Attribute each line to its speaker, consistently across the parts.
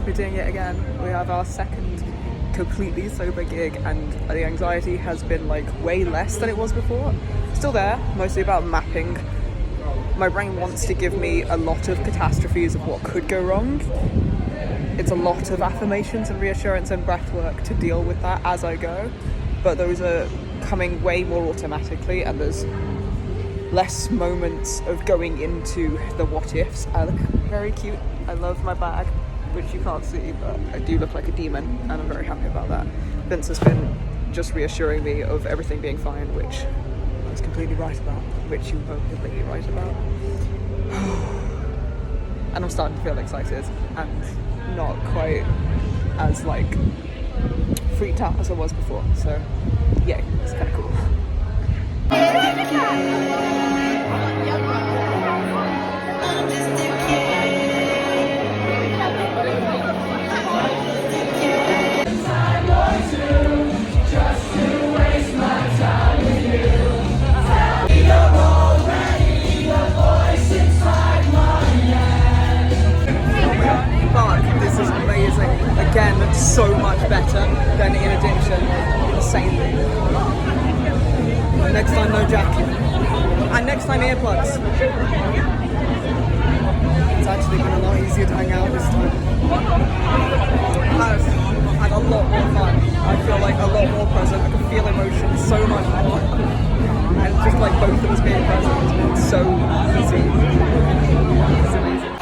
Speaker 1: we're doing it again. We have our second completely sober gig, and the anxiety has been like way less than it was before. Still there, mostly about mapping. My brain wants to give me a lot of catastrophes of what could go wrong. It's a lot of affirmations and reassurance and breath work to deal with that as I go, but those are coming way more automatically, and there's less moments of going into the what ifs. I look very cute. I love my bag, which you can't see, but I do look like a demon, and I'm very happy about that. Vince has been just reassuring me of everything being fine, which I was completely right about, which you were completely right about. And I'm starting to feel excited and not quite as like freaked out as I was before, so yeah, it's kind of cool. This is amazing. Again, it's so much better than in addiction. Insanely. Next time, no jacket. And next time, earplugs. It's actually been a lot easier to hang out this time. I've had a lot more fun. I feel like a lot more present. I can feel emotions so much more. And just like both of us being present has been so easy. It's amazing.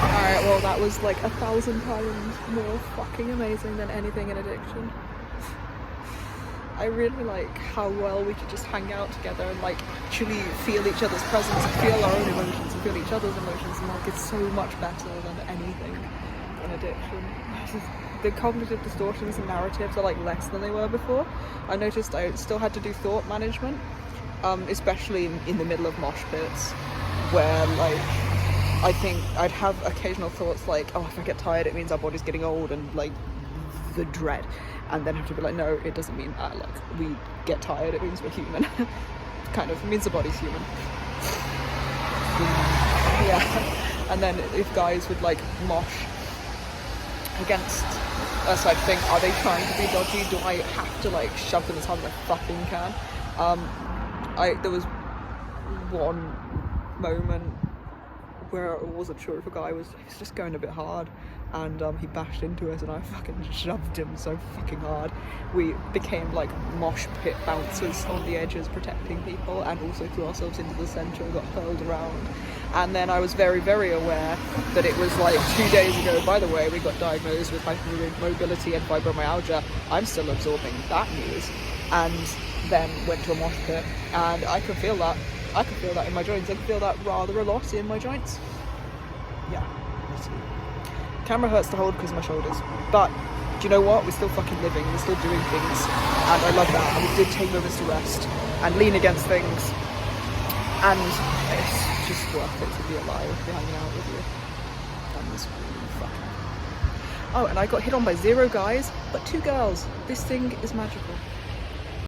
Speaker 1: Alright, well that was like 1,000 times more fucking amazing than anything in addiction. I really like how well we could just hang out together and like actually feel each other's presence and feel our own emotions and feel each other's emotions, and like it's so much better than anything in addiction. The cognitive distortions and narratives are like less than they were before. I noticed I still had to do thought management, especially in the middle of mosh pits, where like I think I'd have occasional thoughts like, oh, if I get tired it means our body's getting old, and like the dread, and then have to be like, no, it doesn't mean that, like we get tired, it means we're human. Kind of, it means the body's human. Yeah. And then if guys would like mosh against us, I'd think, are they trying to be dodgy? Do I have to like shove them as hard as I fucking can? There was one moment where I wasn't sure if a guy was just going a bit hard, and he bashed into us and I fucking shoved him so fucking hard. We became like mosh pit bouncers on the edges, protecting people, and also threw ourselves into the centre and got hurled around. And then I was very, very aware that it was like 2 days ago, by the way, we got diagnosed with hypermobility and fibromyalgia. I'm still absorbing that news. And then went to a mosh pit, and I can feel that. I can feel that in my joints. I can feel that rather a lot in my joints. Yeah, me too. Camera hurts to hold because of my shoulders. But, do you know what? We're still fucking living. We're still doing things. And I love that. And we did take moments to rest and lean against things. And it's just worth it to be alive, to be hanging out with you. And this really fucking... Oh, and I got hit on by 0 guys, but 2 girls. This thing is magical.